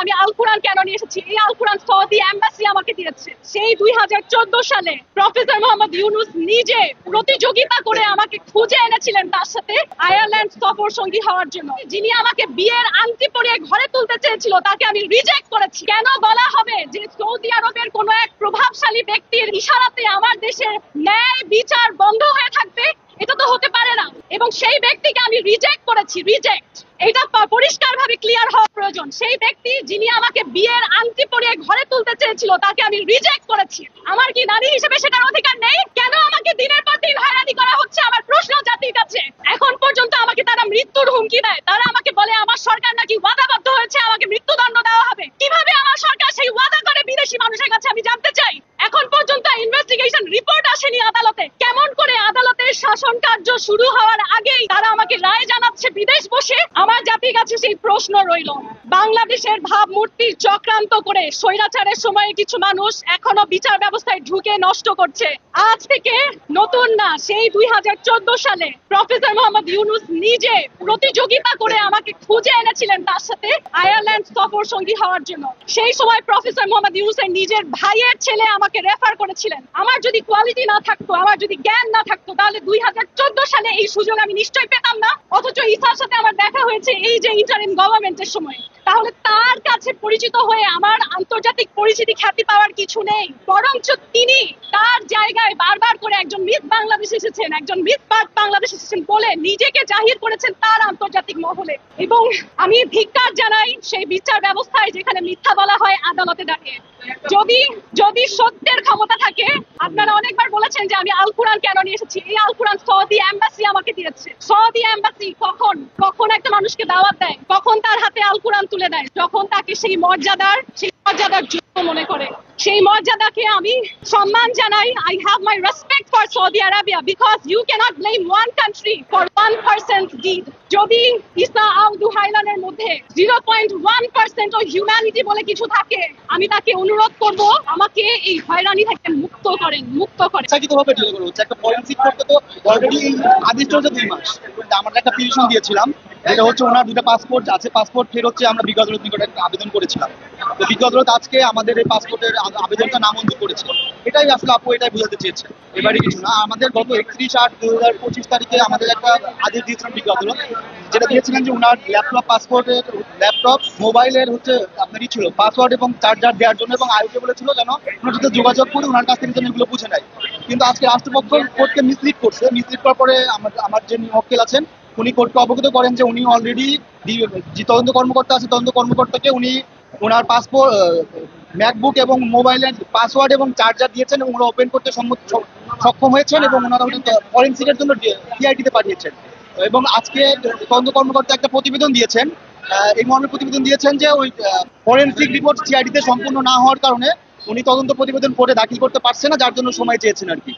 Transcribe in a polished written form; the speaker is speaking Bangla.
আমি আল কোরআন কেন নিয়ে এসেছি। এই আল কোরআন সৌদি এম্বাসি আমাকে দিয়েছে। সেই 2014 সালে প্রফেসর মোহাম্মদ ইউনূস নিজে প্রতিযোগিতা করে আমাকে খুঁজে এনেছিলেন তার সাথে আয়ারল্যান্ড সফর সঙ্গী হওয়ার জন্য। যিনি আমাকে বিয়ের আংটি পরিয়ে ঘরে তুলতে চেয়েছিল তাকে আমি রিজেক্ট করেছি। কেন বলা হবে যে সৌদি আরবের কোন এক প্রভাবশালী ব্যক্তির ইশারাতে আমার দেশের ন্যায় বিচার বন্ধ হয়ে থাকবে? এটা তো হতে পারে না। এবং সেই ব্যক্তিকে আমি রিজেক্ট করেছি। রিজেক্ট, এটা পরিষ্কার ভাবে ক্লিয়ার হওয়া প্রয়োজন। সেই ব্যক্তি যিনি আমাকে বিয়ের আংটি পরিয়ে ঘরে তুলতে চেয়েছিল তাকে আমি রিজেক্ট করেছি। আমার কি নারী হিসেবে সেটার অধিকার নেই? কেন আমাকে দিনের পর দিন হয়রানি করা হচ্ছে? আমার প্রশ্ন জাতির কাছে। এখন পর্যন্ত আমাকে তারা মৃত্যুর হুমকি দেয়। তারা আমাকে বলে আমার সরকার নাকি ওয়াদাবদ্ধ হয়েছে আমাকে মৃত্যুদণ্ড দেওয়া হবে। কিভাবে আমার সরকার সেই ওয়াদা করে বিদেশি মানুষের কাছে আমি জানতে চাই। এখন পর্যন্ত ইনভেস্টিগেশন রিপোর্ট আসেনি আদালতে। কেমন করে আদালতের শাসন কার্য শুরু হওয়ার আগেই তারা আমাকে রায় জানাচ্ছে বিদেশ বসে? আমার জাতির কাছে সেই প্রশ্ন রইল। বাংলাদেশের ভাবমূর্তি চক্রান্ত করে স্বৈরাচারের সময়ে কিছু মানুষ এখনো বিচার ব্যবস্থায় ঢুকে নষ্ট করছে। আজ থেকে নতুন না, সেই 2014 সালে প্রফেসর মোহাম্মদ ইউনূস নিজে প্রতিযোগিতা করে আমাকে খুঁজে এনেছিলেন তার সাথে আয়ারল্যান্ড সফর সঙ্গী হওয়ার জন্য। সেই সময় প্রফেসর মোহাম্মদ ইউনূসের নিজের ভাইয়ের ছেলে আমাকে রেফার করেছিলেন। আমার যদি কোয়ালিটি না থাকতো, আমার যদি জ্ঞান না থাকতো, তাহলে 2014 সালে এই সুযোগ আমি নিশ্চয়ই পেতাম না। অথচ ঈসার সাথে আমার দেখা হয়েছে এই যে ইন্টারিম গভর্নমেন্টের সময়। তাহলে তার কাছে পরিচিত হয়ে আমার আন্তর্জাতিক পরিচিতি খ্যাতি পাওয়ার কিছু নেই, বরঞ্চ তিনি তার জায়গায় বারবার করে একজন মিস বাংলাদেশ এসেছেন, একজন মিস বাংলাদেশ এসেছেন বলে নিজেকে জাহির করেছেন তার আন্তর্জাতিক মহলে। এবং আমি ধিক্কার জানাই সেই বিচার ব্যবস্থায় যেখানে মিথ্যা বলা হয় আদালতে দাঁড়িয়ে। যদি সত্যের ক্ষমতা থাকে, আপনারা অনেকবার বলেছেন যে আমি আল কোরআন কেন নিয়ে এসেছি। এই আল কোরআন সৌদি এম্বাসি আমাকে দিয়েছে। সৌদি এম্বাসি কখন একটা মানুষকে দাওয়াত দেয়, কখন তার হাতে আল কোরআন তুলে দেয়? যখন তাকে সেই মর্যাদার যোগ্য মনে করে। সেই মর্যাদাকে আমি সম্মান জানাই। I have my respect for Saudi Arabia because you cannot blame one country for one person's deed. যদি ইসা আল দুহাইলানের মধ্যে 0.1% অফ হিউম্যানিটি বলে কিছু থাকে, আমি তাকে অনুরোধ করব আমাকে এই হয়রানি থেকে মুক্ত করেন। ইচ্ছাকৃতভাবে ডিলে করা হচ্ছে। একটা ফরেনসিক করতে তো অলরেডি আদিষ্ট হচ্ছে 2 মাস। আমরা একটা পিটিশন দিয়েছিলাম, যেটা হচ্ছে ওনার 2টা পাসপোর্ট আছে, পাসপোর্ট ফের হচ্ছে আমরা বিজ্ঞ আদালত নিকটে একটা আবেদন করেছিলাম। তো বিজ্ঞ আদালত আজকে আমাদের এই পাসপোর্টের আবেদনটা নামঞ্জুর করেছে। এটাই আসলে আপু এটাই বোঝাতে চেয়েছে, এবারে কিছু না। আমাদের গত 31/8/2025 তারিখে আমাদের একটা আদেশ দিয়েছিলেন বিজ্ঞ আদালত, যেটা দিয়েছিলেন যে ওনার ল্যাপটপ, পাসপোর্টের ল্যাপটপ, মোবাইলের হচ্ছে আপনারই ছিল পাসওয়ার্ড এবং চার্জার দেওয়ার জন্য, এবং আয়োকে বলেছিল যেন ওনার সাথে যোগাযোগ করে ওনার কাছ থেকে যেন এগুলো বুঝে নেয়। কিন্তু আজকে রাষ্ট্রপক্ষ কোর্টকে মিসলিড করছে। মিসলিড করার পরে আমার যে মক্কেল আছেন উনি কোর্টকে অবগত করেন যে উনি অলরেডি যে তদন্ত কর্মকর্তা আছে, তদন্ত কর্মকর্তাকে উনি ওনার পাসপোর্ট, ম্যাকবুক এবং মোবাইলের পাসওয়ার্ড এবং চার্জার দিয়েছেন এবং ওরা ওপেন করতে সক্ষম হয়েছেন এবং ওনারা ফরেনসিকের জন্য সিআইডিতে পাঠিয়েছেন। এবং আজকে তদন্ত কর্মকর্তা একটা প্রতিবেদন দিয়েছেন, এই মর্মে প্রতিবেদন দিয়েছেন যে ওই ফরেনসিক রিপোর্ট সিআইডিতে সম্পূর্ণ না হওয়ার কারণে উনি তদন্ত প্রতিবেদন কোর্টে দাখিল করতে পারছে না, যার জন্য সময় চেয়েছেন আর কি।